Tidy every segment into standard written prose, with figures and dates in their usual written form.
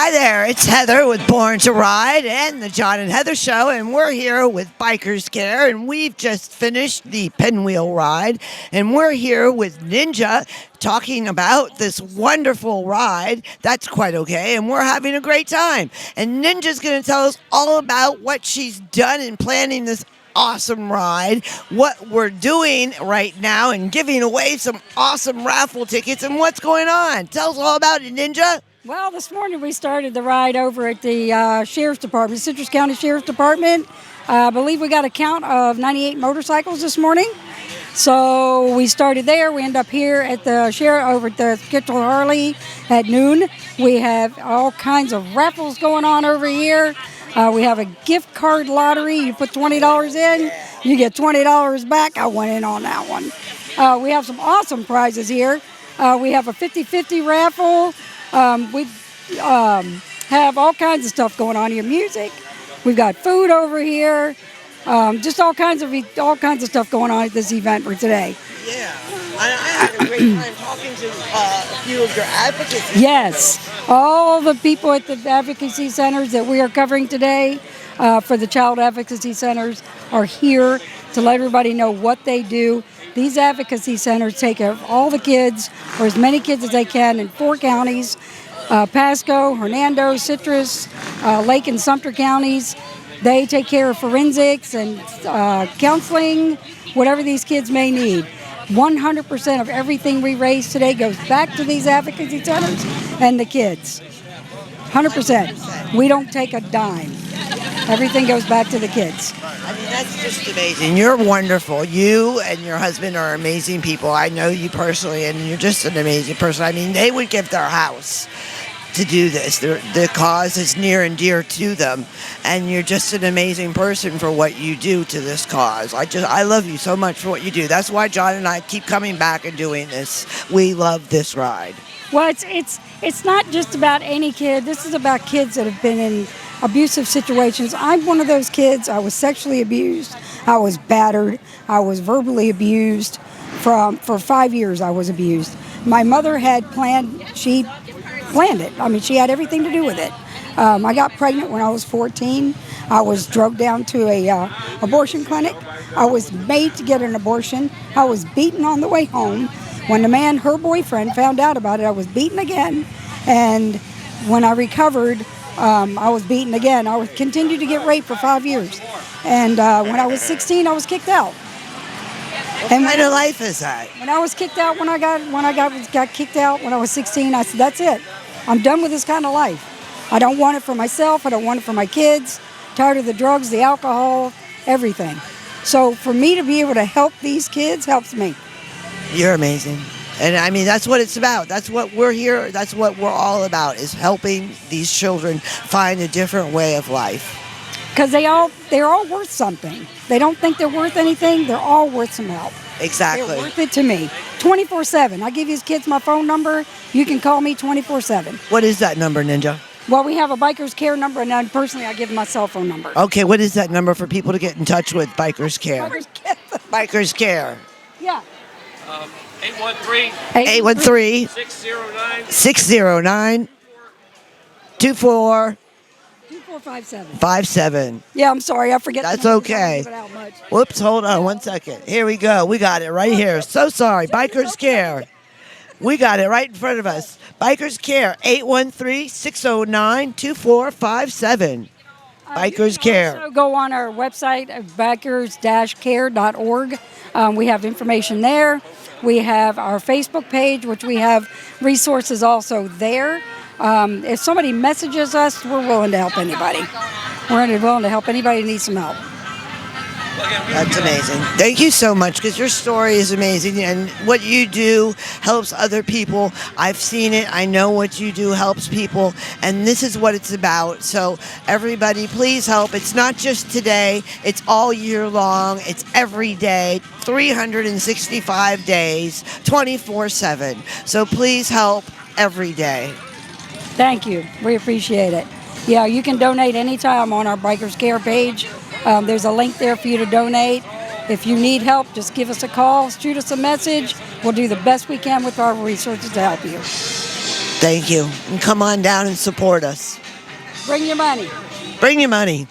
Hi there, it's Heather with Born to Ride and the John and Heather Show, and we're here with Bikerscare, and we've just finished the Pinwheel ride, and we're here with Ninja talking about this wonderful ride. That's quite okay, and we're having a great time. And Ninja's going to tell us all about what she's done in planning this awesome ride, what we're doing right now, and giving away some awesome raffle tickets, and what's going on. Tell us all about it, Ninja. Well, this morning we started the ride over at the Sheriff's Department, Citrus County Sheriff's Department. I believe we got a count of 98 motorcycles this morning. So we started there. We end up here at the over at the C.A.R.E. at noon. We have all kinds of raffles going on over here. We have a gift card lottery. You put $20 in, you get $20 back. I went in on that one. We have some awesome prizes here. We have a 50-50 raffle. We have all kinds of stuff going on here. Music. We've got food over here. Just all kinds of stuff going on at this event for today. Yeah, I had a great time talking to a few of your advocacy. Yes, all the people at the advocacy centers that we are covering today for the child advocacy centers are here to let everybody know what they do. These advocacy centers take care of all the kids, or as many kids as they can, in 4 counties, Pasco, Hernando, Citrus, Lake and Sumter counties. They take care of forensics and counseling, whatever these kids may need. 100% of everything we raise today goes back to these advocacy centers and the kids. 100%. We don't take a dime. Everything goes back to the kids. I mean, that's just amazing. You're wonderful. You and your husband are amazing people. I know you personally, and you're just an amazing person. I mean, they would give their house to do this. The cause is near and dear to them, and you're just an amazing person for what you do to this cause. I love you so much for what you do. That's why John and I keep coming back and doing this. We love this ride. Well, it's not just about any kid. This is about kids that have been in abusive situations. I'm one of those kids. I was sexually abused. I was battered. I was verbally abused. For 5 years I was abused. My mother had she planned it. I mean, she had everything to do with it. I got pregnant when I was 14. I was drugged down to a abortion clinic. I was made to get an abortion. I was beaten on the way home. When the man, her boyfriend, found out about it, I was beaten again. And when I recovered, I was beaten again. I continued to get raped for 5 years. And when I was 16, I was kicked out. What kind of life is that? When I was kicked out, when I got kicked out when I was 16, I said, that's it. I'm done with this kind of life. I don't want it for myself. I don't want it for my kids. Tired of the drugs, the alcohol, everything. So for me to be able to help these kids helps me. You're amazing. And I mean, that's what it's about. That's what we're here. That's what we're all about, is helping these children find a different way of life. Because they're all worth something. They don't think they're worth anything. They're all worth some help. Exactly. They're worth it to me. 24/7. I give these kids my phone number. You can call me 24/7. What is that number, Ninja? Well, we have a Bikers Care number, and then personally I give my cell phone number. Okay, what is that number for people to get in touch with Bikers Care? Bikers Care. Yeah. 813 609 2457. Yeah, I'm sorry, I forget. That's okay. Whoops, hold on 1 second. Here we go. We got it right here. So sorry. Bikers Care. We got it right in front of us. Bikers Care, 813-609-2457. Bikers Care. Also go on our website, bikers-care.org. We have information there. We have our Facebook page, which we have resources also there. If somebody messages us, we're willing to help anybody. We're willing to help anybody who needs some help. That's amazing. Thank you so much, because your story is amazing, and what you do helps other people. I've seen it. I know what you do helps people, and this is what it's about. So everybody, please help. It's not just today. It's all year long. It's every day, 365 days, 24/7. So please help every day. Thank you. We appreciate it. Yeah, you can donate anytime on our Bikers Care page. There's a link there for you to donate. If you need help, just give us a call, shoot us a message. We'll do the best we can with our resources to help you. Thank you. And come on down and support us. Bring your money. Bring your money.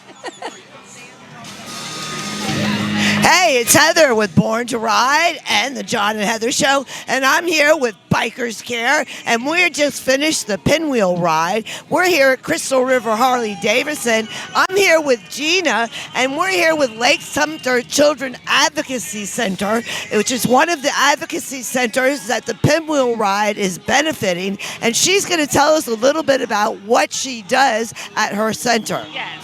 Hey, it's Heather with Born to Ride and the John and Heather Show, and I'm here with Bikers Care, and we're just finished the Pinwheel ride. We're here at Crystal River Harley Davidson. I'm here with Gina, and we're here with Lake Sumter Children Advocacy Center, which is one of the advocacy centers that the Pinwheel ride is benefiting, and she's going to tell us a little bit about what she does at her center. Yes.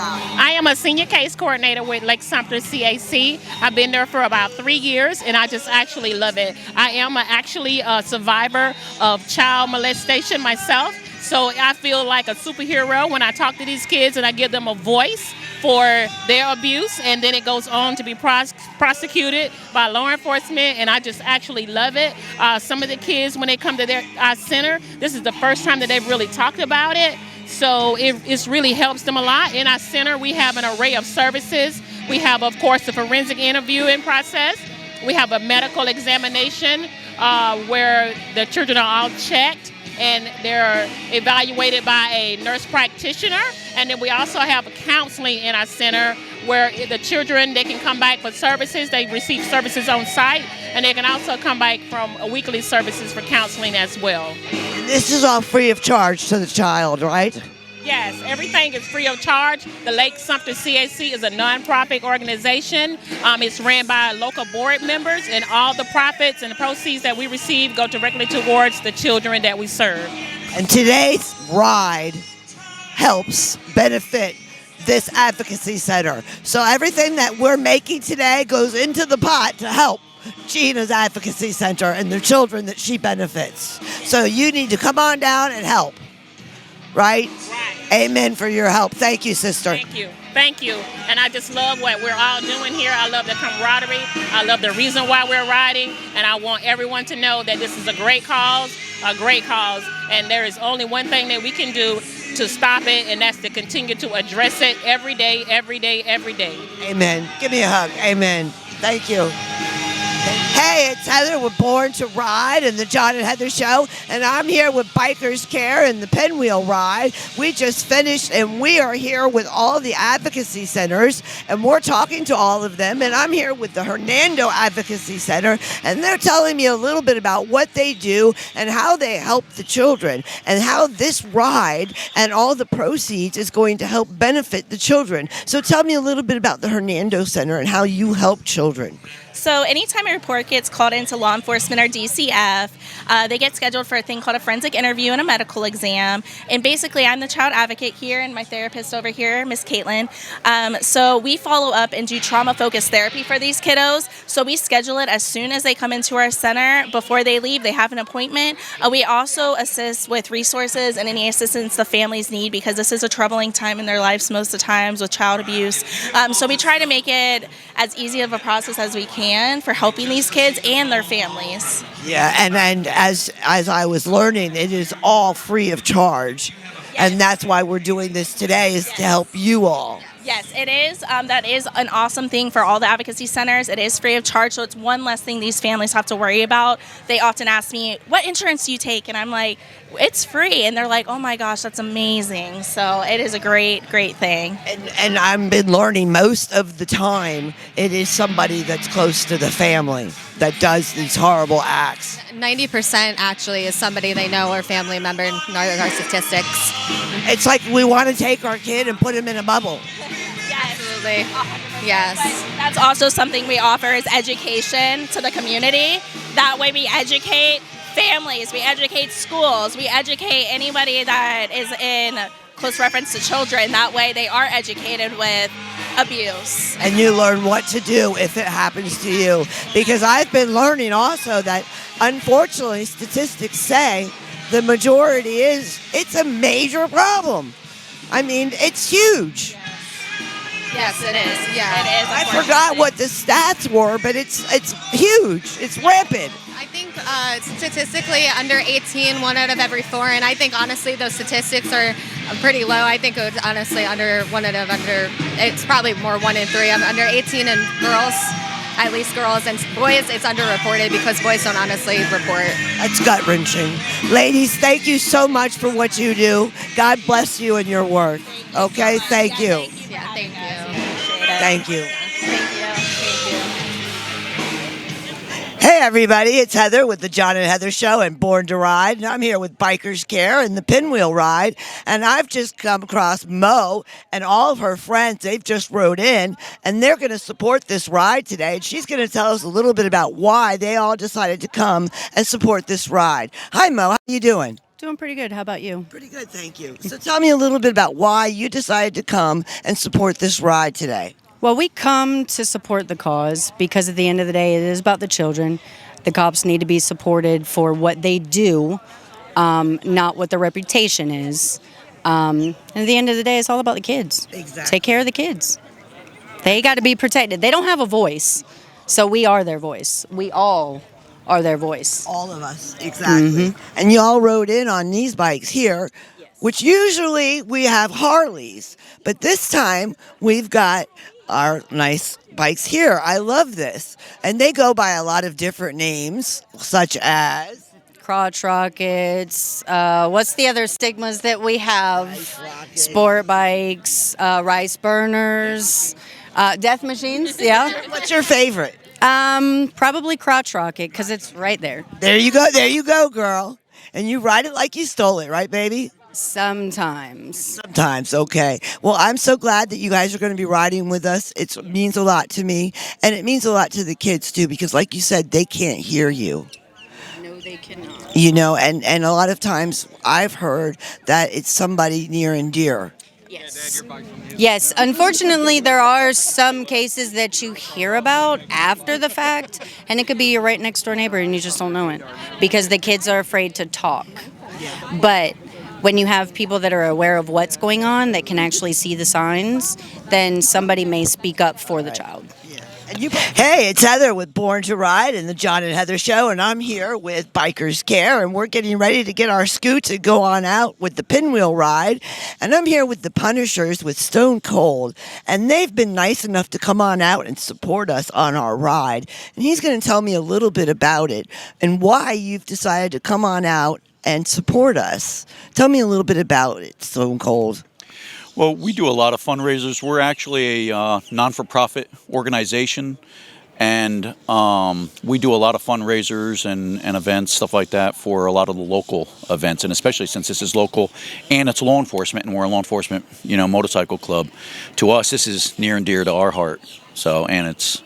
I am a senior case coordinator with Lake Sumter CAC. I've been there for about 3 years, and I just actually love it. I am actually a survivor of child molestation myself, so I feel like a superhero when I talk to these kids and I give them a voice for their abuse, and then it goes on to be prosecuted by law enforcement, and I just actually love it. Some of the kids, when they come to their center, this is the first time that they've really talked about it. So it really helps them a lot. In our center, we have an array of services. We have, of course, the forensic interviewing process. We have a medical examination where the children are all checked and they're evaluated by a nurse practitioner. And then we also have counseling in our center where the children, they can come back for services. They receive services on site, and they can also come back from weekly services for counseling as well. This is all free of charge to the child, right? Yes, everything is free of charge. The Lake Sumter CAC is a nonprofit organization. It's ran by local board members, and all the profits and the proceeds that we receive go directly towards the children that we serve. And today's ride helps benefit this advocacy center. So everything that we're making today goes into the pot to help Gina's advocacy center and the children that she benefits. So you need to come on down and help. Right? Amen for your help. Thank you, sister. Thank you. Thank you. And I just love what we're all doing here. I love the camaraderie. I love the reason why we're riding. And I want everyone to know that this is a great cause. And there is only one thing that we can do to stop it, and that's to continue to address it every day, every day, every day. Amen. Give me a hug. Amen. Thank you. Hey, it's Heather with Born to Ride and the John and Heather Show, and I'm here with Bikers Care and the Pinwheel ride. We just finished, and we are here with all the advocacy centers, and we're talking to all of them, and I'm here with the Hernando Advocacy Center, and they're telling me a little bit about what they do and how they help the children, and how this ride and all the proceeds is going to help benefit the children. So tell me a little bit about the Hernando Center and how you help children. So anytime a report gets called into law enforcement or DCF, they get scheduled for a thing called a forensic interview and a medical exam. And basically, I'm the child advocate here, and my therapist over here, Miss Caitlin. So we follow up and do trauma-focused therapy for these kiddos. So we schedule it as soon as they come into our center. Before they leave, they have an appointment. We also assist with resources and any assistance the families need, because this is a troubling time in their lives most of the times with child abuse. So we try to make it as easy of a process as we can for helping these kids and their families. Yeah, and as I was learning, it is all free of charge. Yes. And that's why we're doing this today, is to help you all. Yes, it is. That is an awesome thing for all the advocacy centers. It is free of charge, so it's one less thing these families have to worry about. They often ask me, what insurance do you take? And I'm like, it's free. And they're like, oh my gosh, that's amazing. So it is a great, great thing. And I've been learning most of the time it is somebody that's close to the family that does these horrible acts. 90% actually is somebody they know or family member in our statistics. It's like we want to take our kid and put him in a bubble. Absolutely. Yes. But that's also something we offer is education to the community. That way we educate families, we educate schools, we educate anybody that is in close reference to children. That way they are educated with abuse. And you learn what to do if it happens to you. Because I've been learning also that, unfortunately, statistics say the majority it's a major problem. I mean, it's huge. Yes, it is. Yeah. It is. I forgot what the stats were, but it's huge. It's rampant. I think statistically under 18, 1 out of every 4, and I think honestly those statistics are pretty low. I think it was honestly under 1 out of under. It's probably more 1 in 3. I'm under 18 and girls. at least girls and boys, it's underreported because boys don't honestly report. That's gut-wrenching. Ladies, thank you so much for what you do. God bless you and your work. Okay, thank you. Yeah, thank you. Thank you. Thank you. Hey everybody, it's Heather with the John and Heather Show and Born to Ride, and I'm here with Bikers C.A.R.E and the Pinwheel Ride, and I've just come across Mo and all of her friends. They've just rode in, and they're going to support this ride today, and she's going to tell us a little bit about why they all decided to come and support this ride. Hi Mo, how you doing? Doing pretty good. How about you? Pretty good, thank you. So tell me a little bit about why you decided to come and support this ride today. Well, we come to support the cause because at the end of the day, it is about the children. The cops need to be supported for what they do, not what their reputation is. And at the end of the day, it's all about the kids. Exactly. Take care of the kids. They got to be protected. They don't have a voice, so we are their voice. We all are their voice. All of us, exactly. And you all rode in on these bikes here, which usually we have Harleys, but this time we've got our nice bikes here. I love this. And they go by a lot of different names, such as Crotch rockets. What's the other stigmas that we have? Sport bikes, rice burners, death machines. Yeah. What's your favorite? Probably crotch rocket because it's right there. There you go, girl. And you ride it like you stole it, right, baby? Sometimes. Sometimes, okay. Well, I'm so glad that you guys are going to be riding with us. It means a lot to me, and it means a lot to the kids, too, because like you said, they can't hear you. No, they cannot. You know, and a lot of times I've heard that it's somebody near and dear. Yes. Yes. Unfortunately, there are some cases that you hear about after the fact, and it could be your right next door neighbor and you just don't know it because the kids are afraid to talk. But when you have people that are aware of what's going on, that can actually see the signs, then somebody may speak up for the child. Hey, it's Heather with Born to Ride and the John and Heather Show, and I'm here with Bikers C.A.R.E, and we're getting ready to get our scoots and go on out with the Pinwheel Ride. And I'm here with the Punishers with Stone Cold, and they've been nice enough to come on out and support us on our ride. And he's going to tell me a little bit about it and why you've decided to come on out and support us. Tell me a little bit about it, Stone Cold. Well, we do a lot of fundraisers. We're actually a non-for-profit organization, and we do a lot of fundraisers and events, stuff like that, for a lot of the local events, and especially since this is local and it's law enforcement, and we're a law enforcement, motorcycle club. To us, this is near and dear to our heart. So, and it's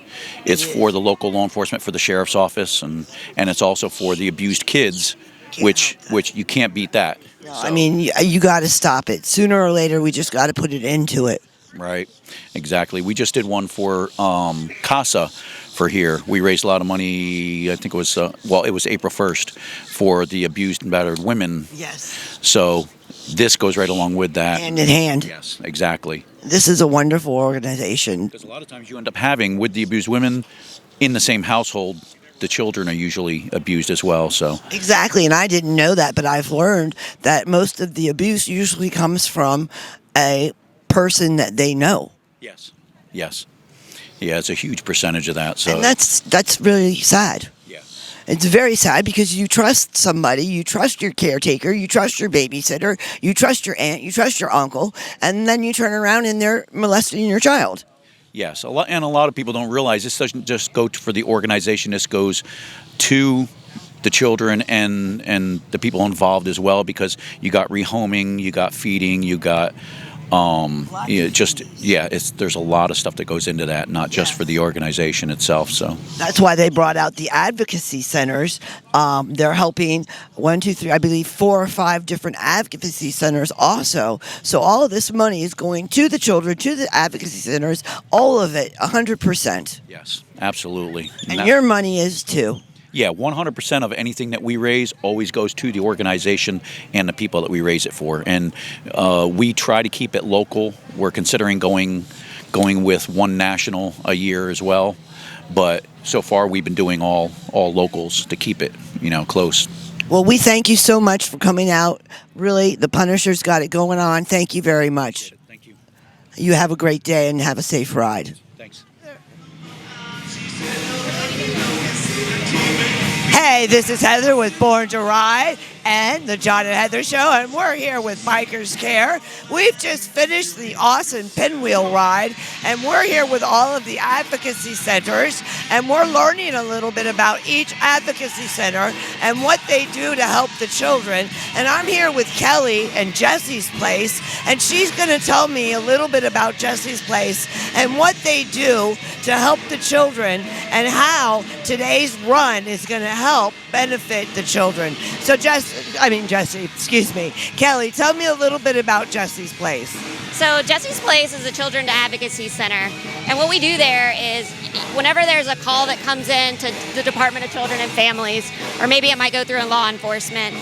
for the local law enforcement, for the sheriff's office, and it's also for the abused kids, which you can't beat that. No, so. I mean, you got to stop it. Sooner or later, we just got to put it into it. Right, exactly. We just did one for CASA for here. We raised a lot of money, I think it was, it was April 1st, for the abused and battered women. Yes. So this goes right along with that. Hand in hand. Yes, exactly. This is a wonderful organization. Because a lot of times you end up having, with the abused women in the same household, the children are usually abused as well. So exactly, and I didn't know that, but I've learned that most of the abuse usually comes from a person that they know. Yes. Yeah, it's a huge percentage of that. So and that's really sad. Yeah. It's very sad because you trust somebody, you trust your caretaker, you trust your babysitter, you trust your aunt, you trust your uncle, and then you turn around and they're molesting your child. Yes, a lot of people don't realize this doesn't just go for the organization. This goes to the children and the people involved as well, because you got rehoming, you got feeding, you got there's a lot of stuff that goes into that, not just for the organization itself. So that's why they brought out the advocacy centers. They're helping 4 or 5 different advocacy centers also. So all of this money is going to the children, to the advocacy centers, all of it, 100%. Yes, absolutely. And your money is too. Yeah, 100% of anything that we raise always goes to the organization and the people that we raise it for. And we try to keep it local. We're considering going with one national a year as well. But so far we've been doing all locals to keep it, close. Well, we thank you so much for coming out. Really, the Punishers got it going on. Thank you very much. Thank you. You have a great day and have a safe ride. Thanks. Hey, this is Heather with Born to Ride and the John and Heather Show, and we're here with Bikers Care. We've just finished the awesome Pinwheel ride, and we're here with all of the advocacy centers, and we're learning a little bit about each advocacy center and what they do to help the children. And I'm here with Kelly and Jesse's Place, and she's going to tell me a little bit about Jesse's Place and what they do to help the children and how today's run is going to help benefit the children. So Jesse, Kelly, tell me a little bit about Jesse's Place. So Jesse's Place is a children's advocacy center, and what we do there is whenever there's a call that comes in to the Department of Children and Families, or maybe it might go through in law enforcement,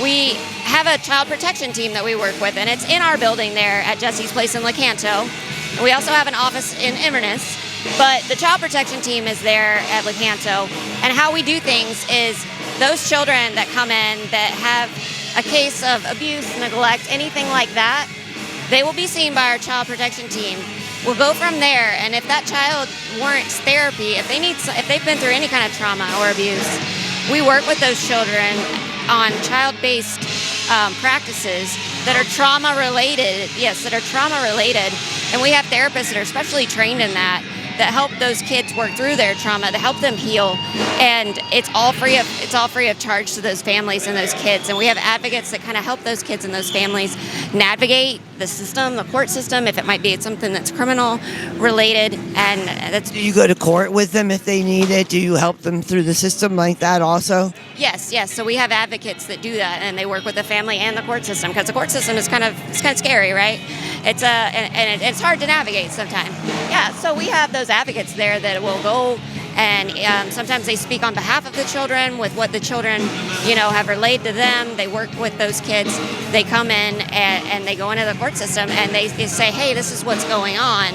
we have a child protection team that we work with, and it's in our building there at Jesse's Place in Lecanto. And we also have an office in Inverness, but the child protection team is there at Lecanto. And how we do things is those children that come in that have a case of abuse, neglect, anything like that, they will be seen by our child protection team. We'll go from there, and if that child warrants therapy, if they've been through any kind of trauma or abuse, we work with those children on child-based practices that are trauma related. Yes, that are trauma related, and we have therapists that are specially trained in that help those kids work through their trauma, to help them heal, and it's all free of charge to those families and those kids. And we have advocates that kind of help those kids and those families navigate the system, the court system, if it might be something that's criminal related. And that's. Do you go to court with them if they need it? Do you help them through the system like that also? Yes. So we have advocates that do that, and they work with the family and the court system, because the court system is kind of scary, right? It's hard to navigate sometimes. Yeah. So we have those advocates there that will go, and sometimes they speak on behalf of the children with what the children, have relayed to them. They work with those kids. They come in and they go into the court system, and they say, hey, this is what's going on.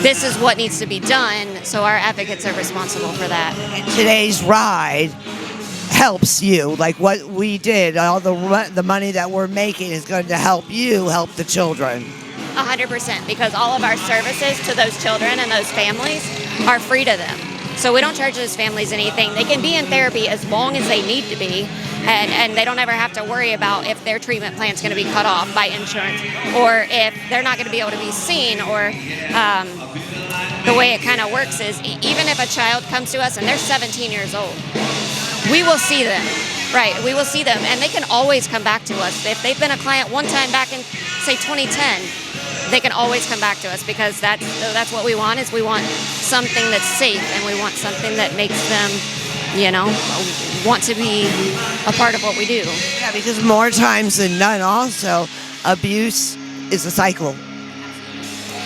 This is what needs to be done. So our advocates are responsible for that. And today's ride helps you, like what we did. All the money that we're making is going to help you help the children. 100%, because all of our services to those children and those families are free to them. So we don't charge those families anything. They can be in therapy as long as they need to be, and they don't ever have to worry about if their treatment plan is going to be cut off by insurance, or if they're not going to be able to be seen, or the way it kind of works is even if a child comes to us and they're 17 years old, we will see them. Right, we will see them, and they can always come back to us. If they've been a client one time back in, say, 2010, they can always come back to us, because that's what we want. Is we want something that's safe, and we want something that makes them, want to be a part of what we do. Yeah, because more times than none, also, abuse is a cycle.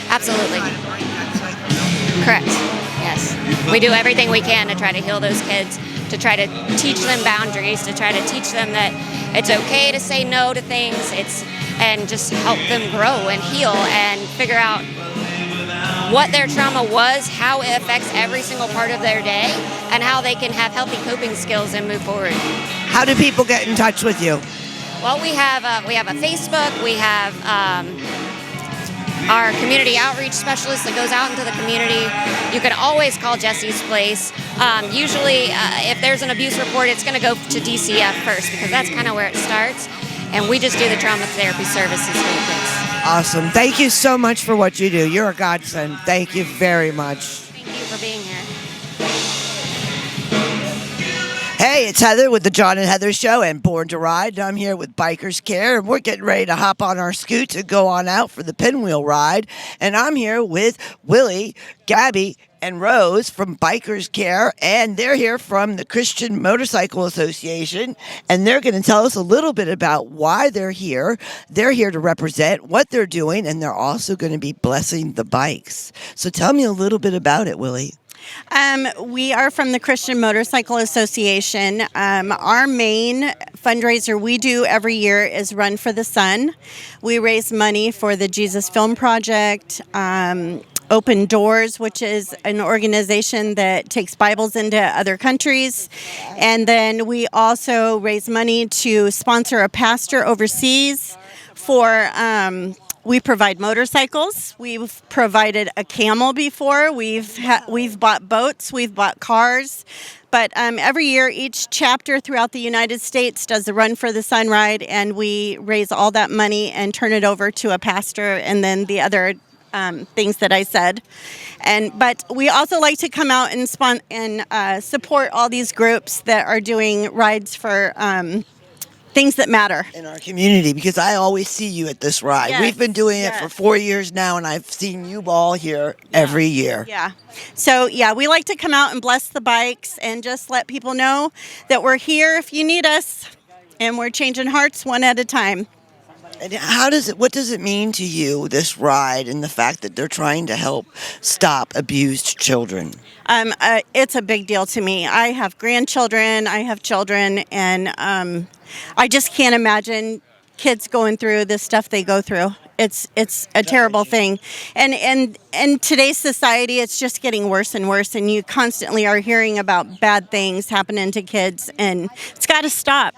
Absolutely. Correct. Yes. We do everything we can to try to heal those kids, to try to teach them boundaries, to try to teach them that it's okay to say no to things, and just help them grow and heal and figure out what their trauma was, how it affects every single part of their day, and how they can have healthy coping skills and move forward. How do people get in touch with you? Well, we have a Facebook. We have our community outreach specialist that goes out into the community. You can always call Jesse's Place. Usually, if there's an abuse report, it's going to go to DCF first, because that's kind of where it starts. And we just do the trauma therapy services for the kids. Awesome. Thank you so much for what you do. You're a godsend. Thank you very much. Thank you for being here. Hey, it's Heather with the John and Heather Show and Born to Ride. I'm here with Bikers Care, and we're getting ready to hop on our scoot to go on out for the Pinwheel ride. And I'm here with Willie, Gabby, and Rose from Bikers Care, and they're here from the Christian Motorcycle Association, and they're going to tell us a little bit about why they're here. They're here to represent what they're doing, and they're also going to be blessing the bikes. So tell me a little bit about it, Willie. We are from the Christian Motorcycle Association. Our main fundraiser we do every year is Run for the Sun. We raise money for the Jesus Film Project, Open Doors, which is an organization that takes Bibles into other countries. And then we also raise money to sponsor a pastor overseas for we provide motorcycles. We've provided a camel before. We've bought boats. We've bought cars. But every year, each chapter throughout the United States does the Run for the Sun ride, and we raise all that money and turn it over to a pastor, and then the other things that I said. But we also like to come out and support all these groups that are doing rides for things that matter in our community, because I always see you at this ride. Yes, We've been doing it for 4 years now, and I've seen you all here every year. Yeah. So, we like to come out and bless the bikes and just let people know that we're here if you need us, and we're changing hearts one at a time. And what does it mean to you, this ride, and the fact that they're trying to help stop abused children? It's a big deal to me. I have grandchildren, I have children, and I just can't imagine kids going through the stuff they go through. It's a terrible thing. And in today's society, it's just getting worse and worse, and you constantly are hearing about bad things happening to kids, and it's got to stop.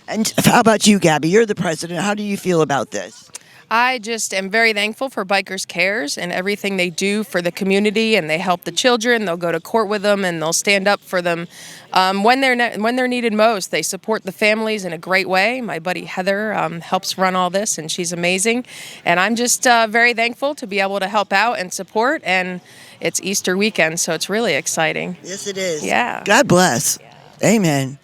And how about you, Gabby? You're the president. How do you feel about this? I just am very thankful for Bikers C.A.R.E and everything they do for the community, and they help the children. They'll go to court with them, and they'll stand up for them when they're needed most. They support the families in a great way. My buddy Heather helps run all this, and she's amazing. And I'm just very thankful to be able to help out and support. And it's Easter weekend, so it's really exciting. Yes, it is. Yeah. God bless. Amen.